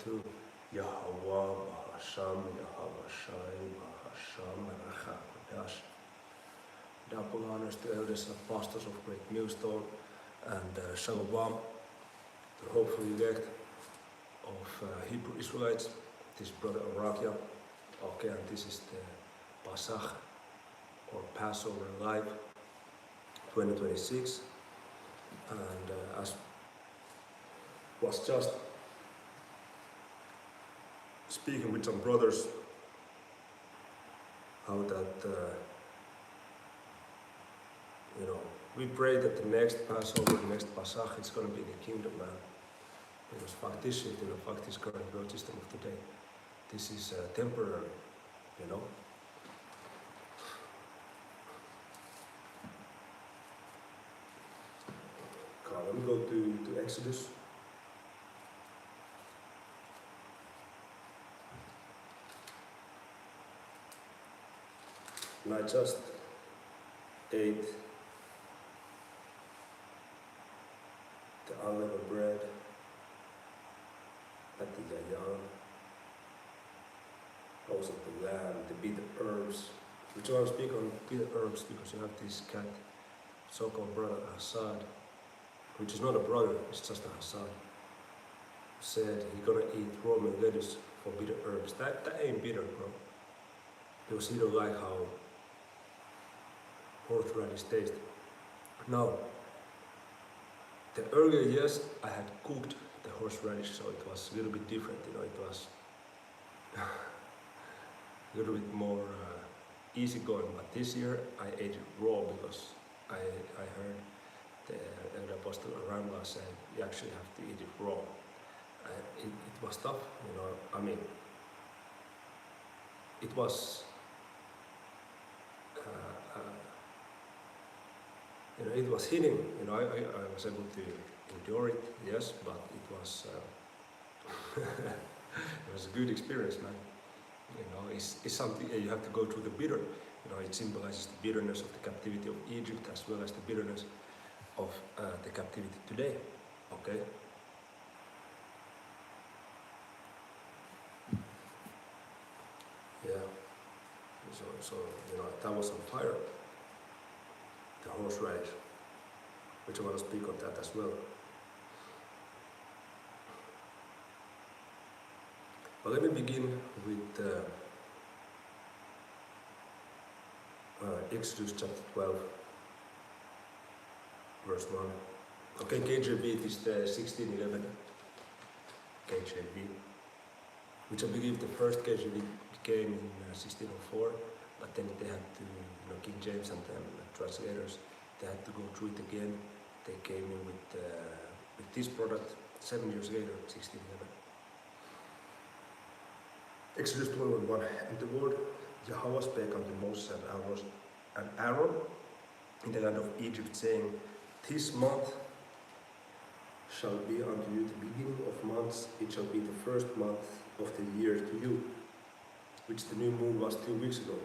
to Yahweh, Bahasham, Yahweh Shai, Bahasham, Rachakodash. Double honors to elders and pastors of Great Millstone and Shalom, the hopeful elect of Hebrew Israelites. This is Brother Arakia. Okay, and this is the Pasach or Passover Live 2026. And as was just speaking with some brothers, how that we pray that the next Passover, the next Pasach, it's going to be the kingdom, man. Because fact is shit, fact is current world system of today. This is temporary, Let me go to Exodus. And I just ate the unleavened bread at the yayan, also the lamb, the bitter herbs. Which I want to speak on bitter herbs because you have this cat, so-called brother Assad, which is not a brother, it's just a Assad, said he gonna eat Roman lettuce for bitter herbs. That ain't bitter, bro. Because he don't like how horseradish tastes. Now, the earlier years I had cooked the horseradish, so it was a little bit different, it was a little bit more easygoing, but this year I ate it raw because I heard the Apostle Aramba said you actually have to eat it raw. It was tough, it was it was hitting, I was able to endure it, yes, but it was it was a good experience, man. It's something you have to go through the bitter. It symbolizes the bitterness of the captivity of Egypt as well as the bitterness of the captivity today. Okay. Yeah. So that was on fire. The horseradish, which I want to speak on that as well. But let me begin with Exodus chapter 12, verse 1. Okay, KJV is the 1611 KJV, which I believe the first KJV came in 1604, but then they had to, King James and then translators, they had to go through it again. They came in with this product 7 years later, 1611. Exodus 12:1. And the Lord Yahweh spake unto Moses and Aaron in the land of Egypt, saying, This month shall be unto you the beginning of months, it shall be the first month of the year to you, which the new moon was 2 weeks ago.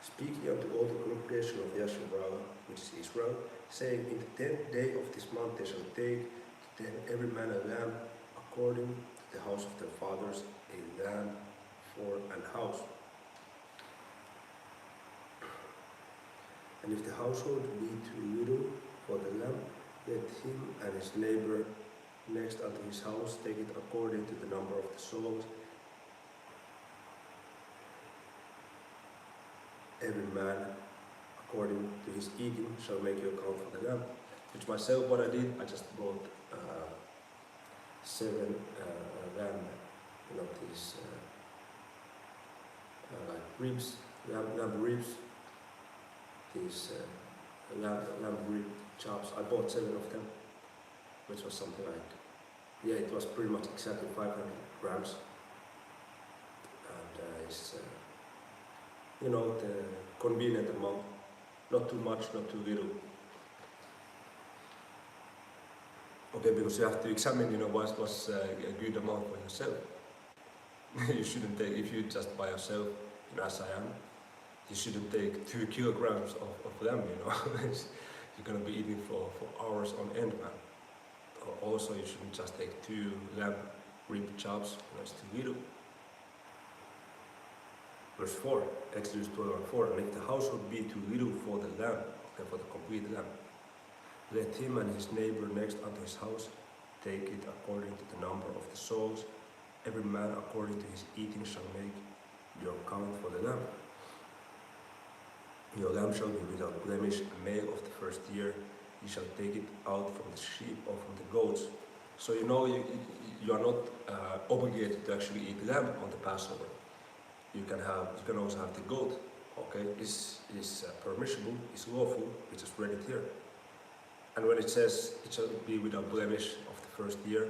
Speak ye unto all the congregation of Yasharah, which is Israel, saying, In the 10th day of this month they shall take to them every man a lamb, according to the house of their fathers, a lamb for an house. And if the household be too little for the lamb, let him and his neighbor next unto his house take it according to the number of the souls. Every man, according to his eating, shall make you account for the lamb. Which myself, what I did, I just bought 7 lamb, these like ribs, lamb ribs, these lamb rib chops. I bought 7 of them, which was something like, it was pretty much exactly 500 grams. And it's the convenient amount, not too much, not too little. Okay, because you have to examine, what's a good amount for yourself. You shouldn't take, if you just by yourself, as I am, you shouldn't take 2 kilograms of them, You're gonna be eating for hours on end, man. Also, you shouldn't just take 2 lamb rib chops, it's too little. Verse 4, Exodus 12:4, and if the household be too little for the lamb, for the complete lamb, let him and his neighbor next unto his house take it according to the number of the souls. Every man according to his eating shall make your count for the lamb. Your lamb shall be without blemish, a male of the first year. You shall take it out from the sheep or from the goats. So you are not obligated to actually eat lamb on the Passover. You can also have the goat. Okay, is permissible, is lawful. We just read it here. And when it says it shall be without blemish of the first year,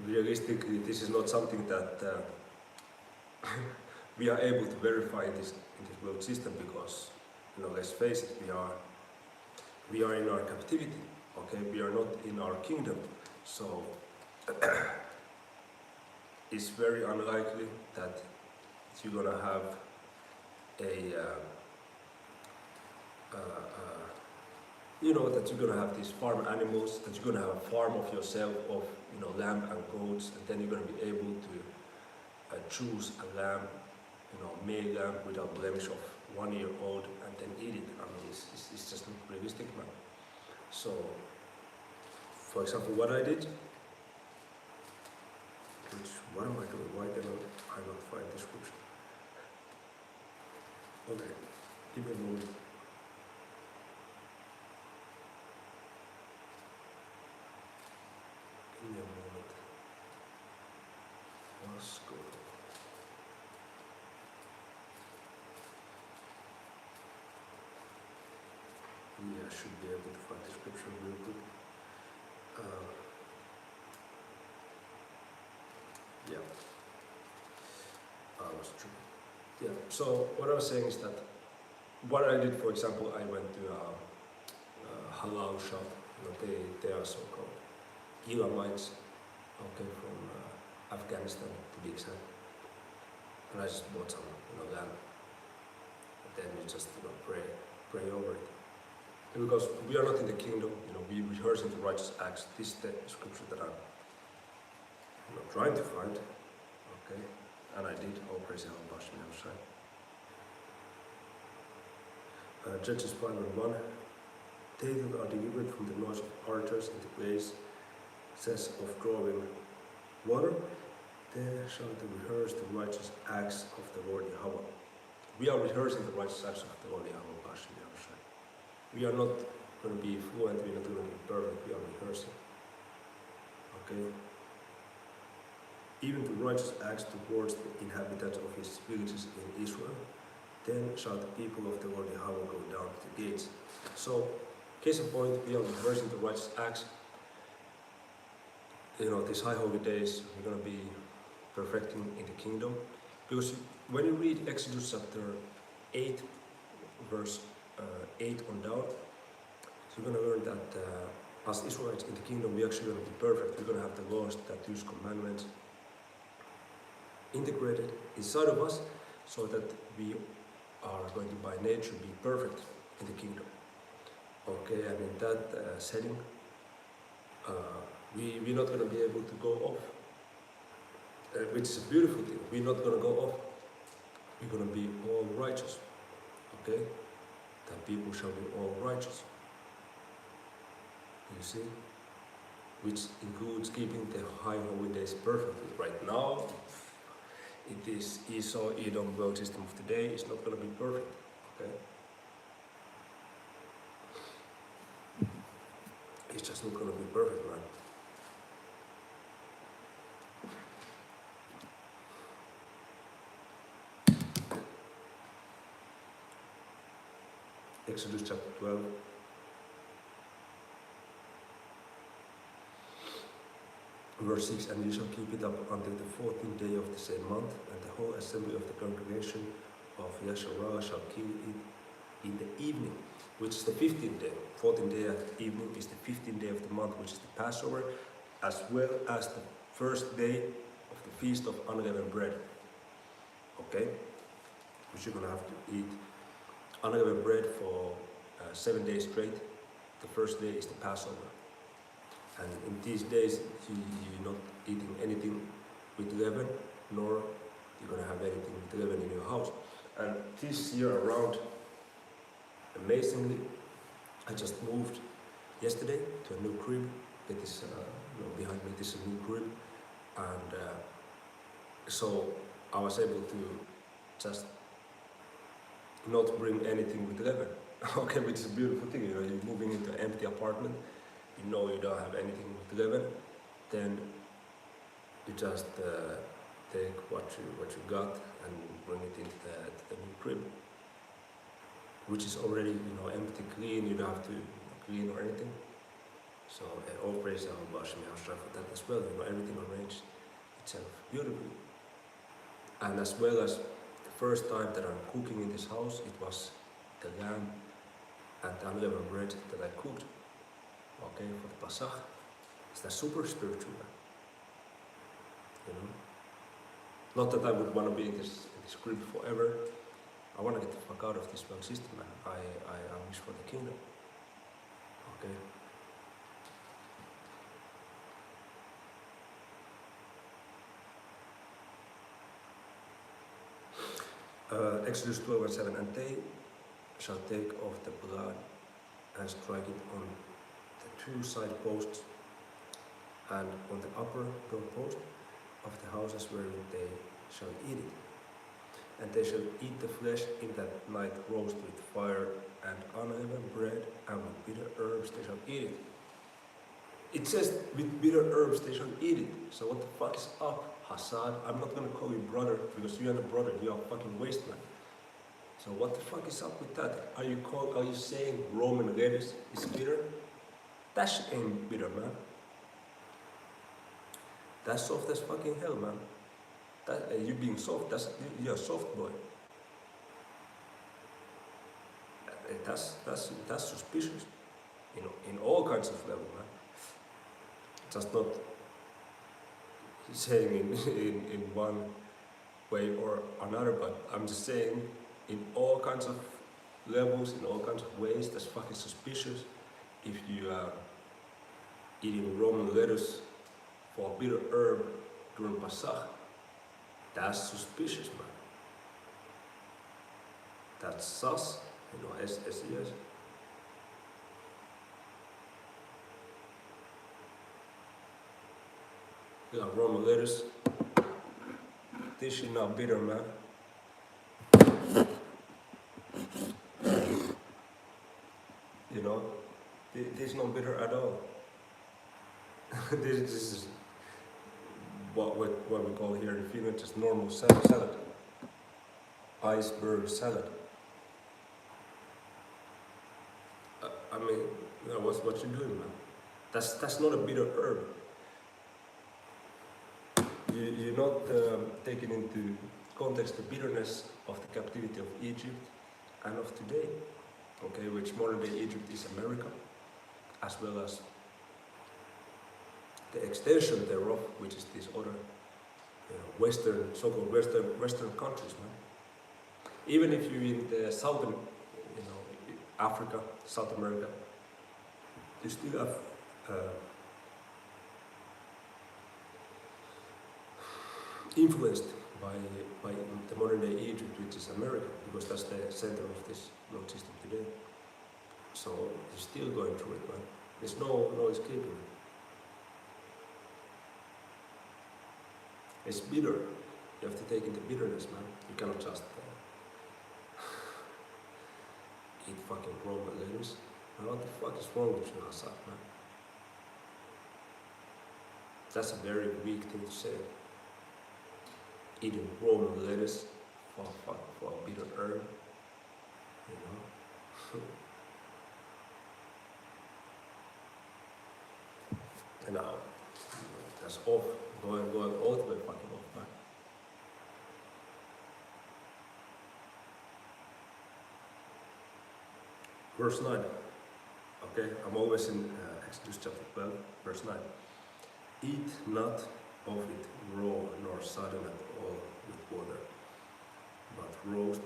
realistically, this is not something that we are able to verify in this world system, because let's face it, we are in our captivity. Okay, we are not in our kingdom, so it's very unlikely that you're gonna have that you're gonna have these farm animals, that you're gonna have a farm of yourself of lamb and goats, and then you're gonna be able to choose a lamb, male lamb without blemish of 1 year old, and then eat it. I mean, it's just not realistic, man. So, for example, what I did, what am I doing? Why cannot I not find the scripture? Okay, give me a moment. Give me a moment. Let's go. Yeah, I should be able to find the scripture real quick. Yeah, I was true. Yeah, so what I was saying is that what I did, for example, I went to a halal shop. They are so-called Elamites, okay, from Afghanistan to be exact. And I just bought some, lamb. And then you just, pray over it. And because we are not in the kingdom, we rehearsing the righteous acts. This is the scripture that I'm trying to find, okay, and I did. All praise the Lord, Judges 5:1. They that are delivered from the noise of archers in the place, says of drawing water, there shall they rehearse the righteous acts of the Lord Yahweh. We are rehearsing the righteous acts of the Lord Yahweh. We are not going to be fluent, we are not going to be perfect, we are rehearsing. Okay? Even the righteous acts towards the inhabitants of his villages in Israel, then shall the people of the Lord Yahweh go down to the gates. So, case in point, we are rehearsing the righteous acts. These high holy days, we're going to be perfecting in the kingdom. Because when you read Exodus chapter 8, verse 8 on down, so you're going to learn that as Israelites in the kingdom, we're actually going to be perfect. We're going to have the laws, statutes, commandments integrated inside of us, so that we are going to by nature be perfect in the kingdom. Okay, and in that setting, we're not going to be able to go off, which is a beautiful thing. We're not going to go off. We're going to be all righteous. Okay, that people shall be all righteous. You see, which includes keeping the high holy days perfectly. Right now, it is Esau, Edom, world system of today is not going to be perfect. Okay, it's just not going to be perfect, man. Exodus chapter 12. Verse 6, and you shall keep it up until the 14th day of the same month, and the whole assembly of the congregation of Yasharah shall kill it in the evening, which is the 15th day. 14th day at evening is the 15th day of the month, which is the Passover, as well as the first day of the feast of unleavened bread. Okay? Which you're going to have to eat unleavened bread for 7 days straight. the first day is the Passover. And in these days, you're not eating anything with leaven, nor you're gonna have anything with leaven in your house. And this year around, amazingly, I just moved yesterday to a new crib. It is, behind me, this is a new crib. And so I was able to just not bring anything with leaven. Okay, which is a beautiful thing, you're moving into an empty apartment, you don't have anything with leaven, then you just take what you got and bring it into the new crib, which is already empty, clean. You don't have to clean or anything. So all praise our Hashem for that as well. Everything arranged itself beautifully. And as well as the first time that I'm cooking in this house, it was the lamb and the unleavened bread that I cooked. Okay, for the Pasach. It's that super spiritual. Not that I would want to be in this crib forever. I want to get the fuck out of this world system, man. I wish for the kingdom. Okay. Exodus 12:7, and they shall take off the blood and strike it on the two side posts and on the upper doorpost of the houses wherein they shall eat it. And they shall eat the flesh in that night roast with fire and unleavened bread, and with bitter herbs they shall eat it. It says with bitter herbs they shall eat it. So what the fuck is up, Hassad? I'm not gonna call you brother because you are a brother, you are a fucking wasteland. So what the fuck is up with that? Are you saying Roman lettuce is bitter? That shit ain't bitter, man. That's soft as fucking hell, man. You being soft, you're a soft boy. That's suspicious. In all kinds of level, man. Just not saying in one way or another, but I'm just saying in all kinds of levels, in all kinds of ways, that's fucking suspicious. If you are eating Roman lettuce for a bitter herb during Pasach, that's suspicious, man. That's sus, S-S-E-S. You got Roman lettuce. This shit not bitter, man. This is not bitter at all. this is what we call here in Finland just normal salad. Iceberg salad. I mean, what you doing, man? That's not a bitter herb. You're not taking into context the bitterness of the captivity of Egypt and of today, okay, which modern day Egypt is America, as well as the extension thereof, which is these other Western, so-called Western countries, man. Even if you're in the southern, Africa, South America, you still have influenced by the modern day Egypt, which is America, because that's the center of this world system today. So you're still going through it, man. There's no escaping it. It's bitter. You have to take into bitterness, man. You cannot just eat fucking Roman lettuce. What the fuck is wrong with you, Hassad, man? That's a very weak thing to say. Eating Roman lettuce for a bitter herb, And now, that's off, going all the way fucking off, man. Verse 9, okay, I'm always in Exodus chapter 12, verse 9. Eat not of it raw, nor sodden at all with water, but roast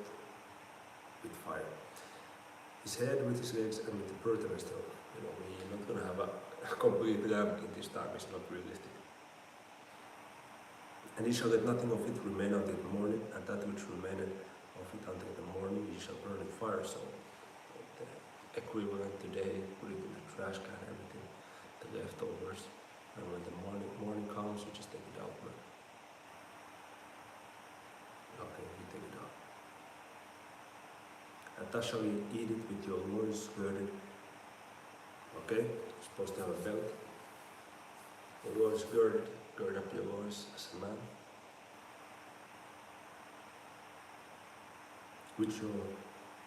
with fire. His head with his legs and with the birth and his tail, complete lamb in this time is not realistic. And ye shall let nothing of it remain until the morning, and that which remaineth of it until the morning ye shall burn in fire. So the equivalent today, put it in the trash can, everything, the leftovers. And when the morning comes, you just take it out, man. Okay, you take it out. And thus shall you eat it with your loins girded. Okay, you're supposed to have a belt. Your loins girded, gird up your loins as a man. With your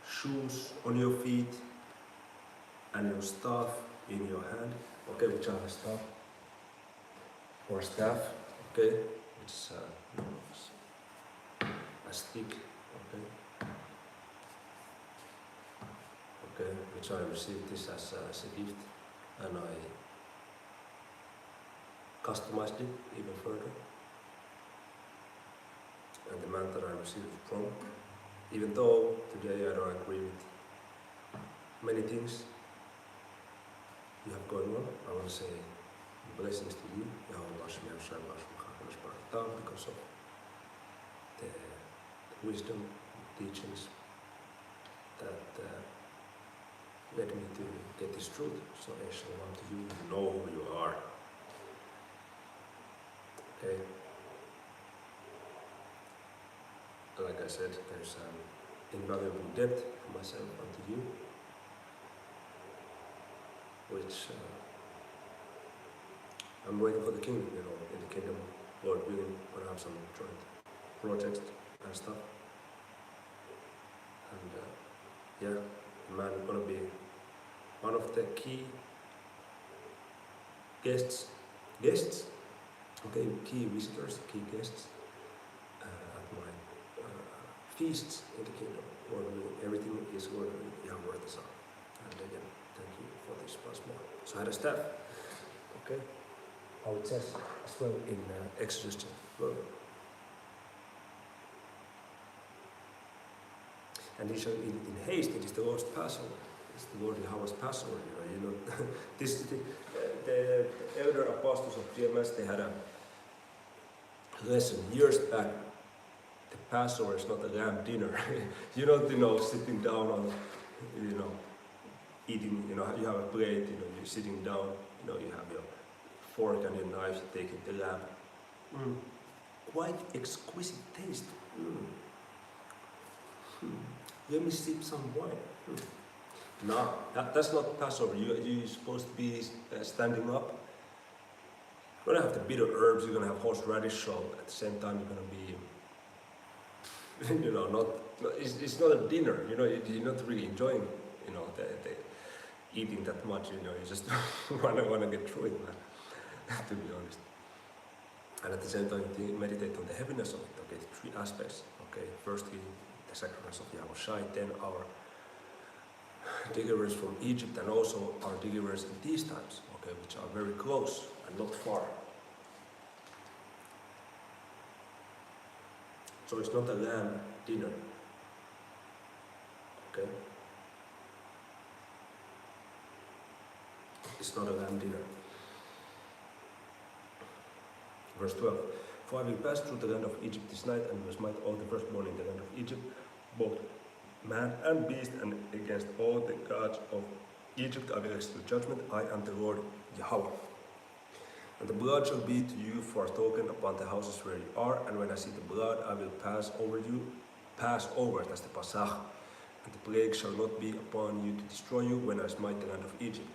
shoes on your feet and your staff in your hand. Okay, which are a staff or staff. Okay, which is a stick. Okay. Okay, which I received this as a gift, and I customized it even further. And the man that I received it from, even though today I don't agree with many things you have going on, I want to say blessings to you, because of the wisdom, teachings that led me to get this truth. So I shall want to you know who you are. Okay. Like I said, there's an invaluable depth for myself unto you, which I'm waiting for the kingdom, in the kingdom, Lord willing, we'll have some joint projects and stuff. And yeah, the man is gonna be one of the key guests, okay, key visitors, key guests at my feasts in the kingdom. Lord willing, everything is Lord willing, worth the song. And again, thank you for this once more. So I had a staff, okay, how it says as well in Exodus 12. And he shall eat it in haste. It is the Lord's Passover. It's the Lord Yahweh's Passover. This is the elder apostles of GMS. They had a lesson years back. The Passover is not a lamb dinner. You're not, sitting down on, eating. You have a plate. You're sitting down. You have your fork and your knife. You take the lamb. Quite exquisite taste. Let me sip some wine. No, that's not Passover. You're supposed to be standing up. You're gonna have the bitter herbs. You're gonna have horseradish. So at the same time, you're gonna be, it's not a dinner. You're not really enjoying, the eating that much. You just wanna get through it, man. To be honest. And at the same time, you meditate on the heaviness of it. Okay, the three aspects. Okay, firstly, the sacrifice of Yahweh, then our deliverance from Egypt, and also our deliverance in these times, okay, which are very close and not far. So it's not a lamb dinner, okay? It's not a lamb dinner. Verse 12. For I will pass through the land of Egypt this night, and will smite all the firstborn in the land of Egypt, both man and beast, and against all the gods of Egypt I will execute judgment, I am the Lord Yahweh. And the blood shall be to you for a token upon the houses where you are, and when I see the blood I will pass over, that's the Pasach, and the plague shall not be upon you to destroy you when I smite the land of Egypt.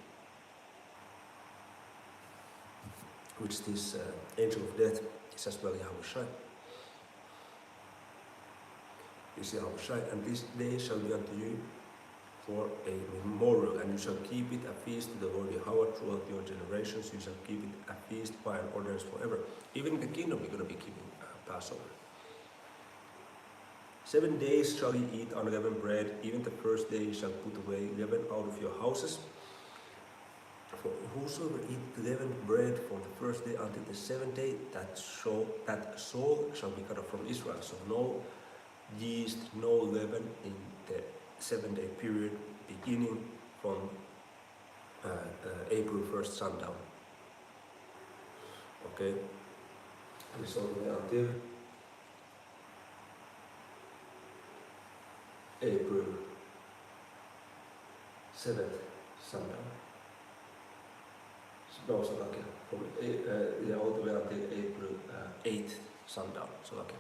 Which this angel of death is as well Yahweh. Is Yahweh, and this day shall be unto you for a memorial, and you shall keep it a feast to the Lord Yahweh throughout your generations. You shall keep it a feast by an ordinance forever. Even in the kingdom, you're going to be keeping Passover. 7 days shall ye eat unleavened bread. Even the first day you shall put away leaven out of your houses. For whosoever eat leavened bread from the first day until the 7th day, that soul shall be cut off from Israel. So no yeast, no leaven in the 7-day period, beginning from April 1st sundown. Okay, and it's all the way until April 7th sundown. No, so like from all the way until April 8th sundown. So like,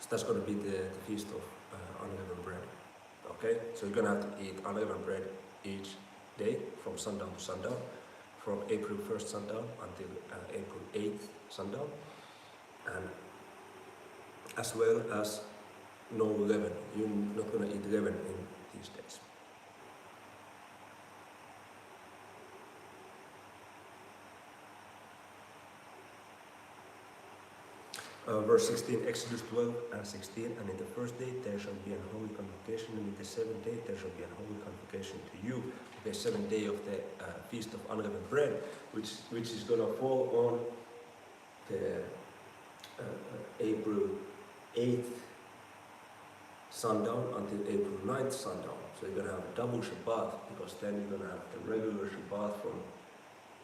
so that's going to be the feast of unleavened bread. Okay, so you're going to have to eat unleavened bread each day from sundown to sundown, from April 1st sundown until April 8th sundown, and as well as no leaven. You're not going to eat leaven in these days. Verse 16, Exodus 12 and 16, and in the first day there shall be an holy convocation, and in the seventh day there shall be an holy convocation to you. Okay, seventh day of the feast of unleavened bread, which is going to fall on the April 8th sundown until April 9th sundown. So you're going to have a double Shabbat, because then you're going to have the regular Shabbat from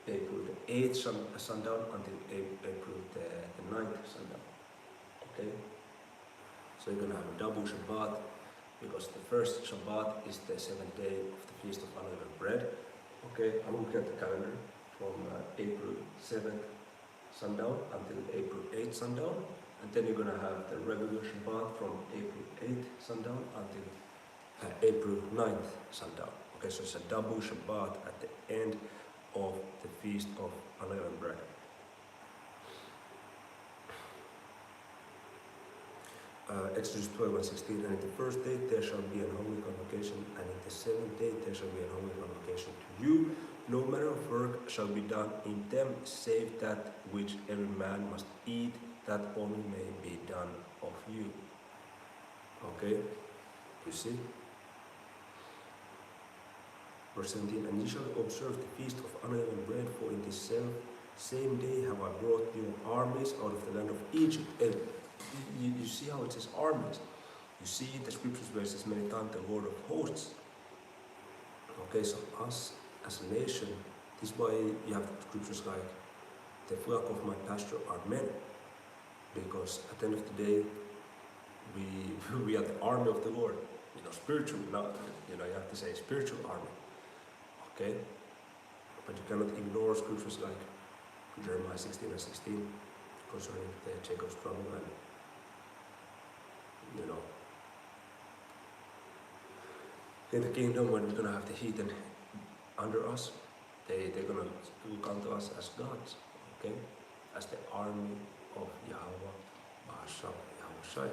April the 8th sundown until April the 9th sundown. Okay? So you're going to have a double Shabbat, because the first Shabbat is the seventh day of the Feast of Unleavened Bread. Okay, I'm looking at the calendar from April 7th sundown until April 8th sundown. And then you're going to have the regular Shabbat from April 8th sundown until April 9th sundown. Okay, so it's a double Shabbat at the end of the Feast of Unleavened Bread. Exodus 12 and 16, and in the first day there shall be an holy convocation, and in the seventh day there shall be an holy convocation to you. No manner of work shall be done in them, save that which every man must eat, that only may be done of you. Okay, you see? Verse 17, and ye shall observe the feast of unleavened bread, for in this same day have I brought your armies out of the land of Egypt. And you see how it says armies. You see in the scriptures where it says many times the Lord of hosts. Okay, so us as a nation, this is why you have scriptures like the flock of my pasture are men. Because at the end of the day, we are the army of the Lord. Spiritual, not, you have to say spiritual army. Okay? But you cannot ignore scriptures like Jeremiah 16 and 16 concerning the Jacob's trouble and, in the kingdom when we're going to have the heathen under us, they're going to come to us as gods, okay? As the army of Yahweh, Pasach, Yahushua.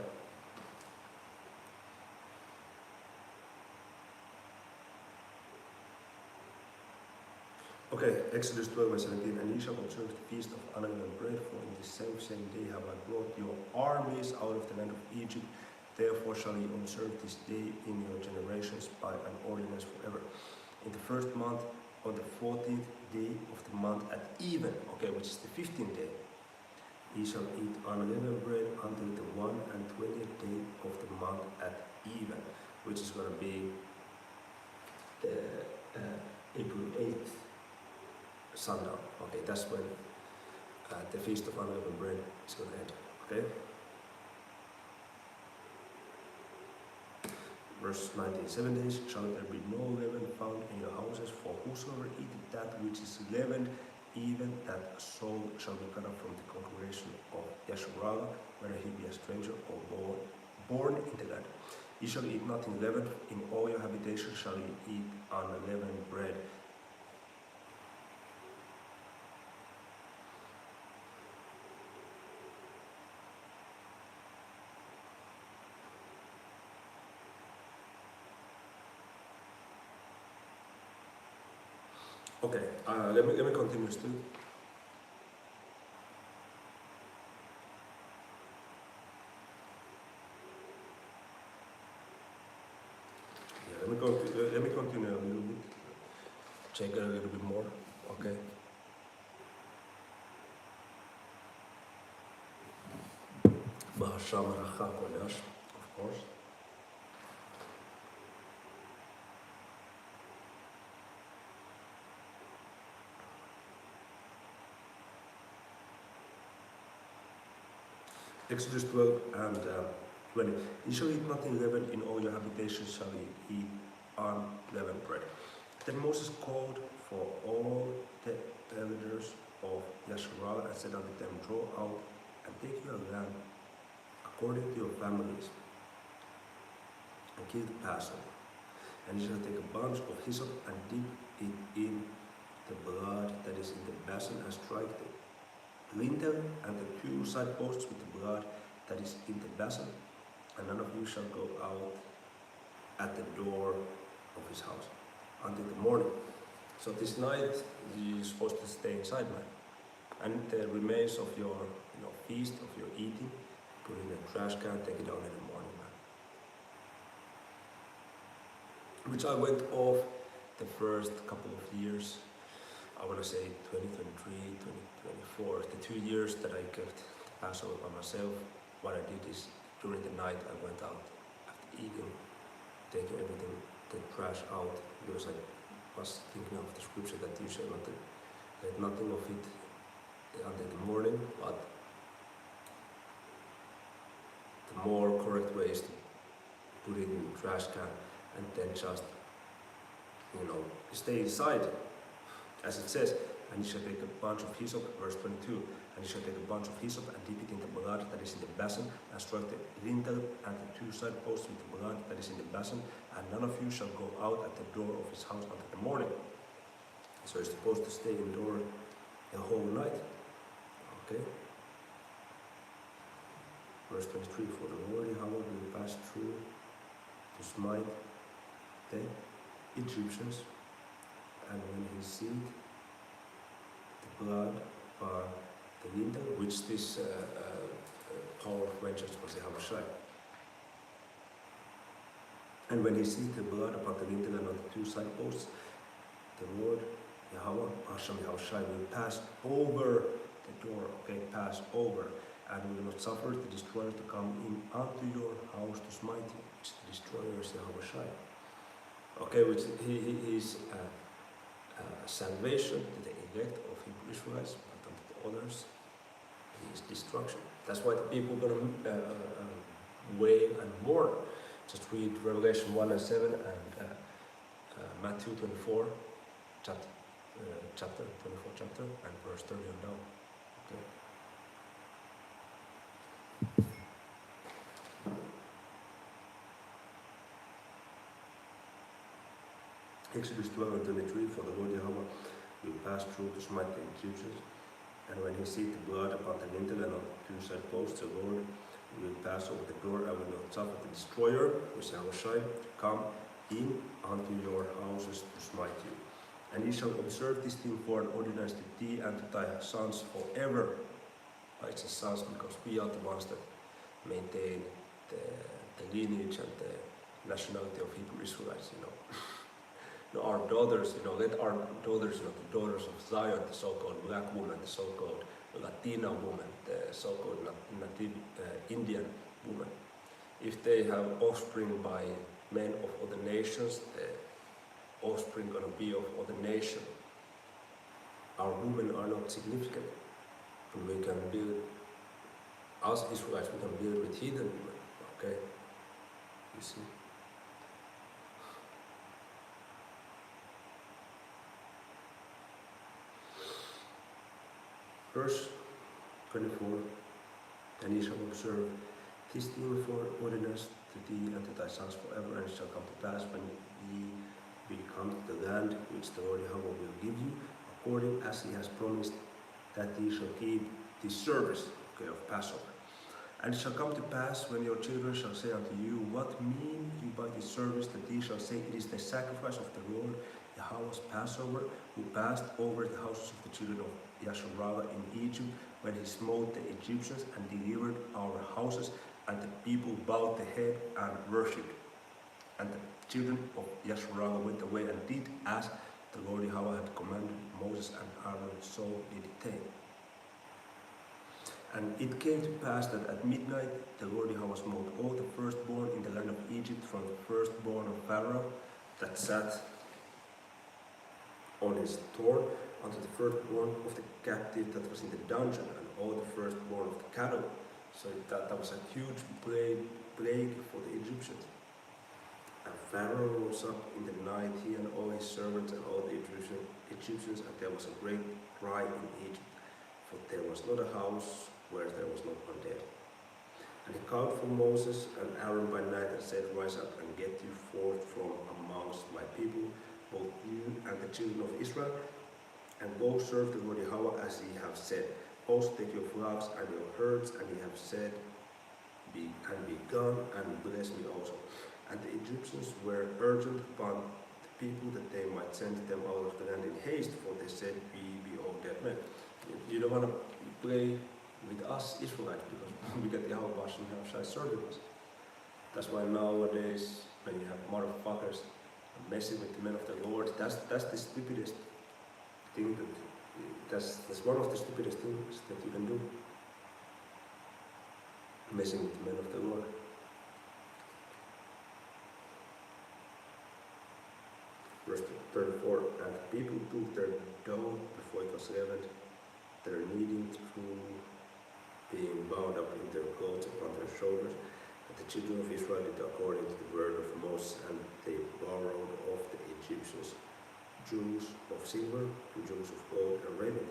Okay, Exodus 12 and 17, and ye shall observe the feast of unleavened bread, for in the same day have I brought your armies out of the land of Egypt. Therefore shall ye observe this day in your generations by an ordinance forever. In the first month, on the 14th day of the month at even, okay, which is the 15th day, ye shall eat unleavened bread until the 21st day of the month at even, which is going to be the April 8th sundown. Okay, that's when the feast of unleavened bread is going to end. Okay. Verse 19, 7 days shall there be no leaven found in your houses, for whosoever eateth that which is leavened, even that soul shall be cut off from the congregation of Yeshurun, whether he be a stranger or born in the land. Ye shall eat nothing leavened, in all your habitations shall ye eat unleavened bread. Okay, let me continue still. Yeah, let me continue a little bit. Check it a little bit more. Okay. Bahasham Racha Kodesh, of course. Exodus 12 and 20. You shall eat nothing leavened in all your habitations, shall ye eat unleavened bread. Then Moses called for all the elders of Yasharah and said unto them, draw out and take your lamb according to your families, and kill the Passover. And you shall take a bunch of hyssop and dip it in the blood that is in the basin, and strike the lintel and the two side posts with the blood that is in the basin, and none of you shall go out at the door of his house until the morning. So this night you're supposed to stay inside, man. And the remains of your feast, of your eating, put in a trash can, take it down in the morning, man. Which I went off the first couple of years. I want to say 2023, 2024, the 2 years that I kept the Passover by myself. What I did is during the night I went out after eating, taking everything, the trash out, because I was thinking of the scripture that you shall not let nothing of it until the morning, but the more correct way is to put it in the trash can and then just, stay inside. As it says, and you shall take a bunch of hyssop, verse 22, and you shall take a bunch of hyssop and dip it in the blood that is in the basin, and strike the lintel and the two side posts with the blood that is in the basin, and none of you shall go out at the door of his house until the morning. So you're supposed to stay indoor the whole night. Okay? Verse 23, for the Lord Yahweh will pass through to smite the Egyptians, and when he seeth the blood or the lintel, which this power of vengeance was Yahweh. And when he seeth the blood upon the lintel and on the two side posts, the Lord Yahweh, Hashem Yahweh, will pass over the door, pass over, and will not suffer the destroyer to come in unto your house to smite you, which the destroyer is Yahweh. Okay, which he is salvation to the elect of Hebrew Israelites, but unto the others, he is destruction. That's why the people are going to wail and mourn. Just read Revelation 1 and 7 and Matthew 24, chapter 24 and verse 30 on down. Okay. Exodus 12 and 23, for the Lord Yahweh will pass through to smite the Egyptians, and when he seeth the blood upon the lintel and on the two side posts, the Lord will pass over the door, and will not suffer the destroyer, which Yahweh, to come in unto your houses to smite you. And ye shall observe this thing for an ordinance to thee and to thy sons forever. It's the sons, because we are the ones that maintain the lineage and the nationality of Hebrew Israelites, our daughters, let our daughters, the daughters of Zion, the so-called black woman, the so-called Latina woman, the so-called native Indian woman, if they have offspring by men of other nations, the offspring gonna be of other nation. Our women are not significant. We can build, as Israelites, we can build with heathen women, okay? You see? Verse 24, and ye shall observe this thing for ordinance to thee and to thy sons forever, and it shall come to pass when ye will come to the land which the Lord Yahweh will give you, according as he has promised, that ye shall keep this service of Passover. And it shall come to pass when your children shall say unto you, what mean you by this service, that ye shall say, it is the sacrifice of the Lord Yahweh's Passover, who passed over the houses of the children of Yasharah in Egypt, when he smote the Egyptians and delivered our houses, and the people bowed the head and worshipped. And the children of Yasharah went away and did as the Lord Yahweh had commanded Moses and Aaron, so did they. And it came to pass that at midnight the Lord Yahweh smote all the firstborn in the land of Egypt, from the firstborn of Pharaoh that sat on his throne, unto the firstborn of the captive that was in the dungeon, and all the firstborn of the cattle So that was a huge plague for the Egyptians. And Pharaoh rose up in the night, he and all his servants and all the Egyptians, and there was a great cry in Egypt, for there was not a house where there was not one dead. And he called for Moses and Aaron by night and said, Rise up and get you forth from amongst my people, both you and the children of Israel, and go serve the Lord Yahweh as ye have said. Also take your flocks and your herds, and ye have said, be gone, and bless me also. And the Egyptians were urgent upon the people that they might send them out of the land in haste, for they said, We be all dead men. You don't want to play with us Israelites, because we get the Yahweh and have shy servants. That's why nowadays, when you have motherfuckers messing with the men of the Lord, that's the stupidest thing that's one of the stupidest things that you can do. Messing with the men of the Lord. Verse 34, and people took their dough before it was leavened, their kneading through being bound up in their clothes upon their shoulders. And the children of Israel did according to the word of Moses, and they borrowed of the Egyptians jewels of silver, jewels of gold, and raiment.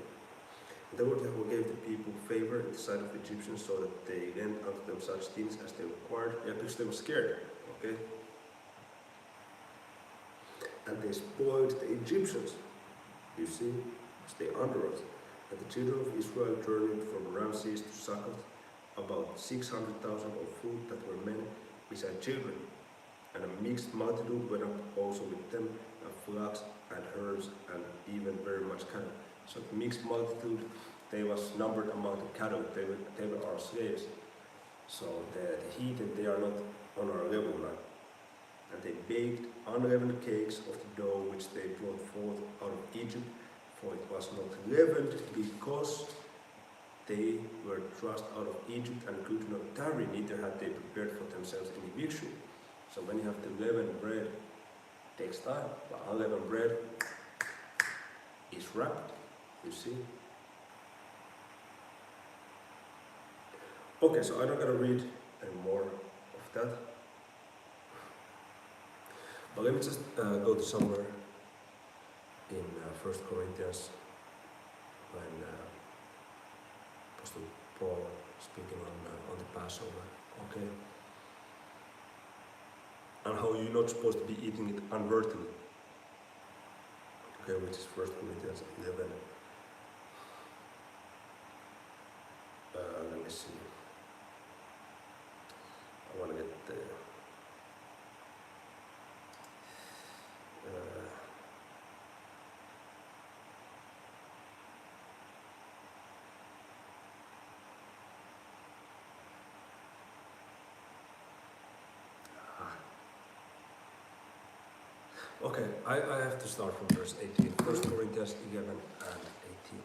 And the Lord Yahweh gave the people favor in the sight of the Egyptians, so that they lent unto them such things as they required, because they were scared. Okay? And they spoiled the Egyptians, you see, stay under us. And the children of Israel journeyed from Ramses to Succoth, about 600,000 of food that were men beside children. And a mixed multitude went up also with them, and flocks and herds, and even very much cattle. So the mixed multitude, they was numbered among the cattle, they were our slaves. So the heathen, they are not on our level now. And they baked unleavened cakes of the dough which they brought forth out of Egypt, for it was not leavened, because they were thrust out of Egypt and could not tarry, neither had they prepared for themselves any victual. So when you have the leavened bread, it takes time, but unleavened bread is rapid, you see. Okay, so I'm not going to read any more of that. But let me just go to somewhere in 1 Corinthians when Apostle Paul speaking on the Passover, okay? And how you're not supposed to be eating it unworthily. Okay, which is 1 Corinthians 11. Let me see. I want to get there. Okay, I have to start from verse 18. 1 Corinthians 11 and 18.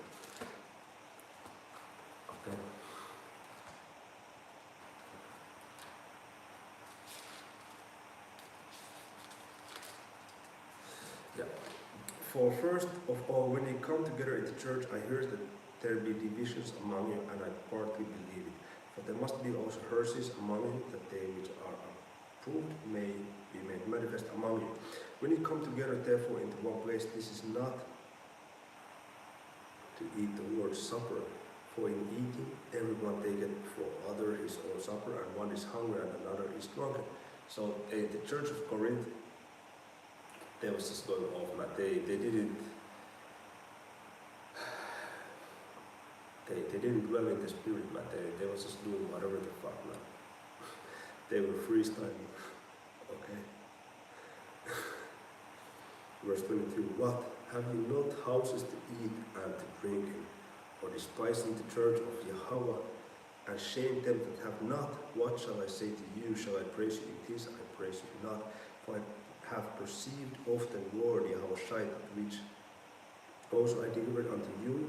Okay. Yeah. For first of all, when you come together in the church, I heard that there be divisions among you, and I partly believe it. For there must be also heresies among you, that they which are approved may be made manifest among you. When you come together, therefore, into one place, this is not to eat the Lord's Supper. For in eating, everyone taketh for other his own supper, and one is hungry and another is drunken. So the church of Corinth, they was just going off, man. They didn't dwell in the spirit, man. They was just doing whatever the fuck, man. They were freestyling. Okay. Verse 23, what? Have you not houses to eat and to drink in? Or despising the church of Yahweh, and shame them that have not? What shall I say to you? Shall I praise you in this? I praise you not. For I have perceived of the Lord Yahweh, which also I delivered unto you,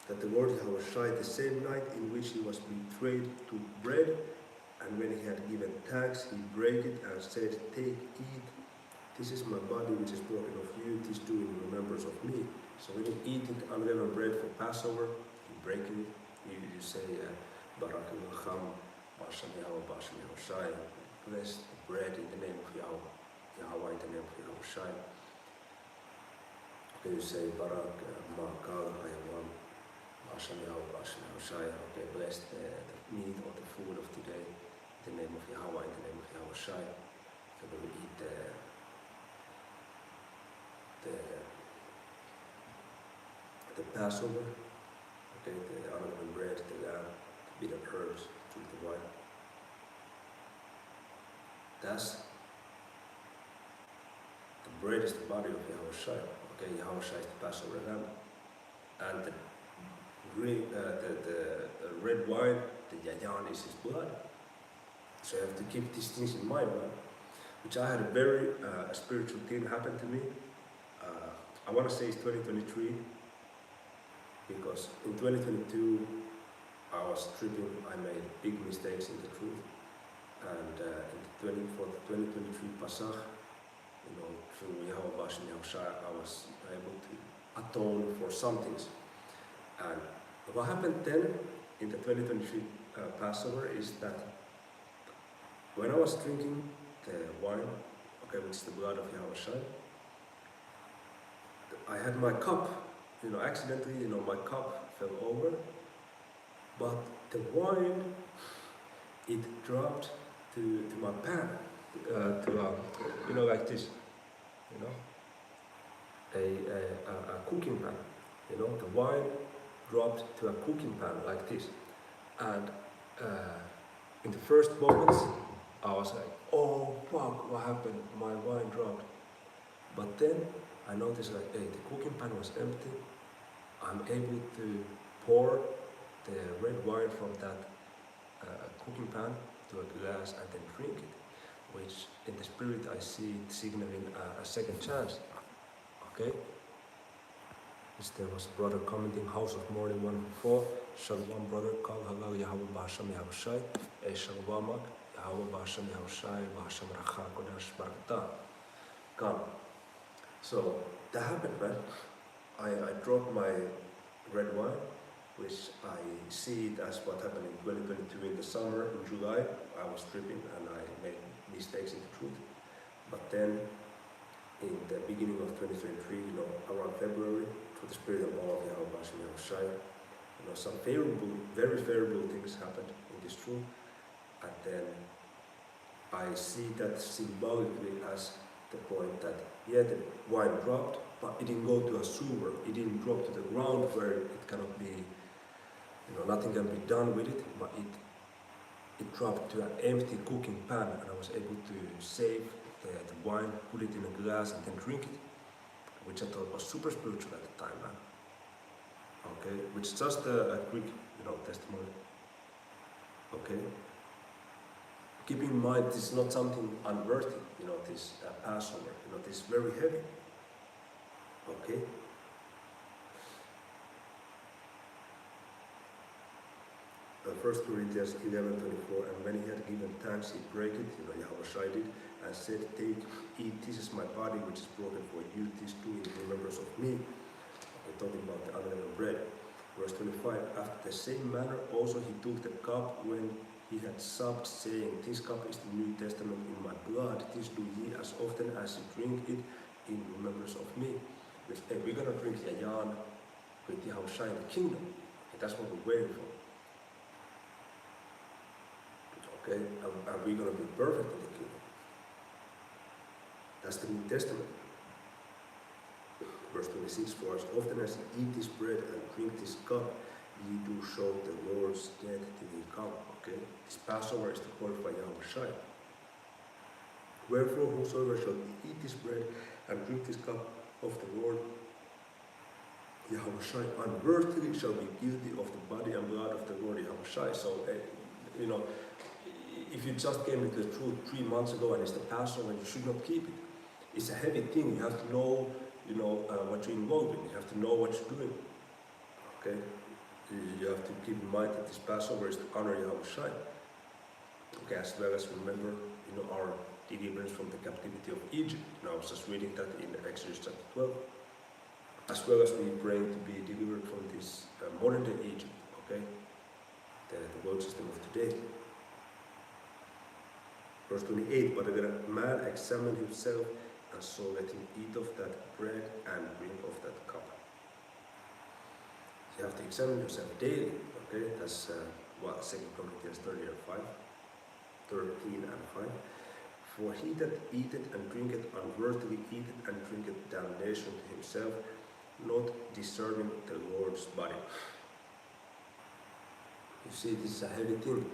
that the Lord Yahweh, the same night in which he was betrayed, took bread, and when he had given thanks, he brake it and said, Take, eat. This is my body which is broken of you, this do in remembrance of me. So when you eat unleavened bread for Passover, you break it, you say, Barak Ilacham, Bashem Yahweh, Bashem Yahushai. Bless the bread in the name of Yahweh. Yahweh in the name of Yahushai. Okay, you say Barak Ma'akal Hayawam, Bashem Yahweh, Bashem Yahushai. Okay, bless the meat or the food of today in the name of Yahweh, in the name of Yahushai. So we will eat the Passover, okay, the unleavened bread, the lamb, the bitter herbs, drink the wine. That's the bread is the body of Yahushua. Okay, Yahushua is the Passover lamb, and the red wine, the yayan, is his blood. So you have to keep these things in mind, man. Which I had a very spiritual thing happen to me. I want to say it's 2023, because in 2022 I was tripping. I made big mistakes in the truth, and for the 2023 Pasach, through Yahweh Bash and Yahushua, I was able to atone for some things. And what happened then in the 2023 Passover is that when I was drinking the wine, okay, which is the blood of Yahushua, I had my cup, accidentally, my cup fell over, but the wine, it dropped to my pan, like this, a cooking pan, the wine dropped to a cooking pan like this, and in the first moments, I was like, oh fuck, what happened? My wine dropped. But then I noticed like, hey, the cooking pan was empty. I'm able to pour the red wine from that cooking pan to a glass and then drink it, which in the spirit I see it signaling a second chance. Okay? There was a brother commenting, House of Mourning 104, Shalom brother, Kal Halal Yahweh B'Hashem Yahushai, Shalom Yahweh B'Hashem Yahushai, B'Hashem Racha Kodesh Barakatah. Come. So that happened, man. I dropped my red wine, which I see it as what happened in 2022 in the summer, in July. I was tripping and I made mistakes in the truth. But then, in the beginning of 2023, around February, through the spirit of all of Yahweh B'Hashem Yahushai, some very favorable things happened in this truth. And then I see that symbolically as the point that, yeah, the wine dropped, but it didn't go to a sewer, it didn't drop to the ground where it cannot be, nothing can be done with it, but it dropped to an empty cooking pan, and I was able to save the wine, put it in a glass, and then drink it, which I thought was super spiritual at the time, man. Okay, which is just a quick, testimony. Okay. Keep in mind, this is not something unworthy, this Passover, this is very heavy. Okay? First Corinthians 11:24, and when he had given thanks, he broke it, Yahushua did, and said, take, eat, this is my body which is broken for you, this do in remembrance of me. Okay, talking about the unleavened bread. Verse 25, after the same manner also he took the cup when he had supped, saying, this cup is the New Testament in my blood, this do ye as often as you drink it in remembrance of me. Which, we're going to drink yayan with Yahushua in the kingdom. Okay, that's what we're waiting for. Okay, and we're going to be perfect in the kingdom. That's the New Testament. Verse 26, for as often as ye eat this bread and drink this cup, ye do show the Lord's death till he come. Okay, this Passover is to glorify Yahushua. Wherefore, whosoever shall eat this bread and drink this cup of the Lord Yahushua unworthily shall be guilty of the body and blood of the Lord Yahushua. So, if you just came into the truth 3 months ago and it's the Passover, you should not keep it. It's a heavy thing. You have to know, what you're involved in. You have to know what you're doing. Okay? You have to keep in mind that this Passover is to honor Yahushua. Okay, as well as remember, our deliverance from the captivity of Egypt. I was just reading that in Exodus chapter 12. As well as we praying to be delivered from this modern day Egypt. Okay? the world system of today. Verse 28, but if a man examine himself, and so let him eat of that bread and drink of that cup. You have to examine yourself daily, okay? That's 2 Corinthians 13 and 5. For he that eateth and drinketh unworthily eateth and drinketh damnation to himself, not discerning the Lord's body. You see, this is a heavy thing.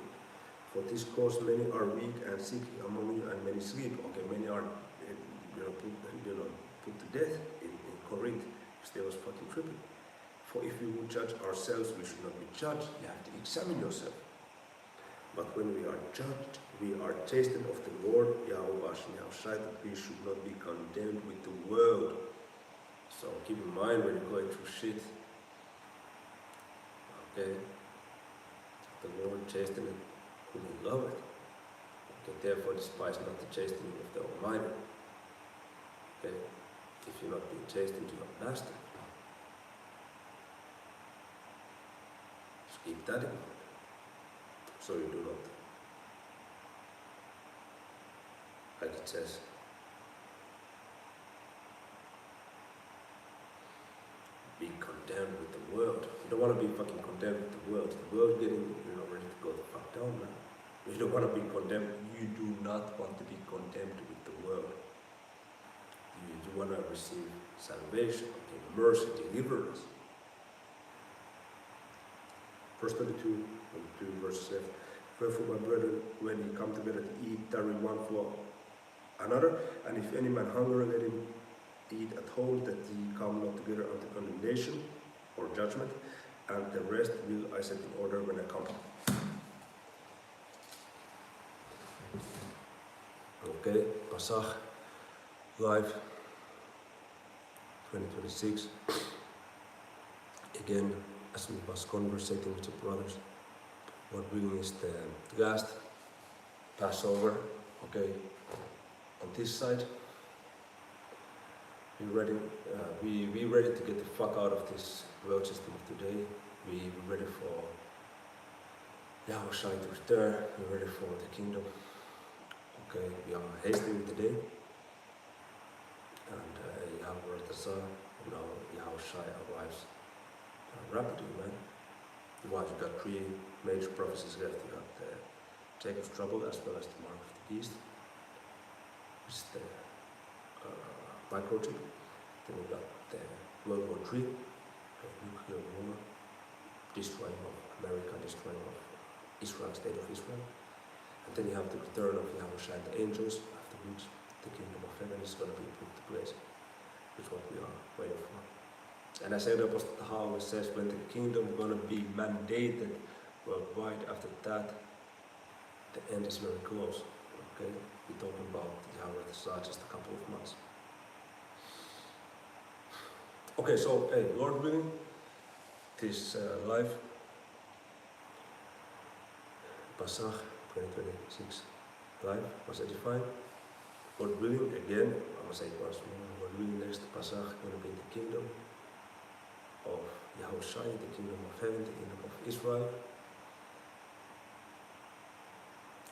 For this cause many are weak and sick among you, and many sleep. Okay, many are put to death in Corinth because they was fucking tripping. For if we would judge ourselves, we should not be judged. You have to examine yourself. But when we are judged, we are chastened of the Lord, Yahweh, that we should not be condemned with the world. So keep in mind when you're going through shit, okay, the Lord chastened whom he loveth. Okay, therefore despise not the chastening of the Almighty. Okay, if you're not being chastened, you are master. Just keep that in mind. So you do not, like it says, be condemned with the world. You don't want to be fucking condemned with the world. The world getting, ready to go the fuck down, man. You don't want to be condemned. You do not want to be condemned with the world. You want to receive salvation, okay, mercy, deliverance. Verse 32, verse 7. Wherefore, my brethren, when ye come together to eat, tarry one for another, and if any man hunger, let him eat at home, that ye come not together unto condemnation or judgment, and the rest will I set in order when I come. Okay, Pasach, live, 2026. Again, as we was conversating with the brothers, what really is the last Passover, okay, on this side. We're ready to get the fuck out of this world system of today. We're ready for Yahweh to return. We're ready for the kingdom. Okay, we are hastening today. And Yahweh Tazah, Yahweh arrives rapidly, man. You've got three major prophecies left. You got Jacob's trouble as well as the mark of the beast. It's the microchip. Then we got the World War III, nuclear war, destroying of America, destroying of Israel, state of Israel. And then you have the return of Yahweh and the angels, after which the kingdom of heaven is going to be put to place, which is what we are waiting for. And as the Apostle Paul says, when the kingdom is going to be mandated worldwide, after that, the end is very close. Okay, we're talking about Yahweh just a couple of months. Okay, so hey, Lord willing, this live Pasach 2026 live was edifying. Lord willing, again, I must say it once more, Lord willing, next Pasach going to be the kingdom of Yahweh, the kingdom of heaven, the kingdom of Israel.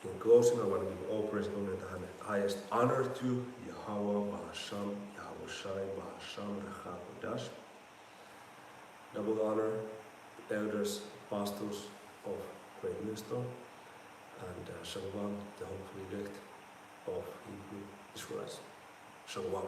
In closing, I want to give all praise and the highest honor to Yahweh, Bahasham, Yahushai, Bahasham, Rechakodash. Double honor, the elders, pastors of Great Millstone, and Shalom, the hopeful elect of Hebrew Israelites. Shalom.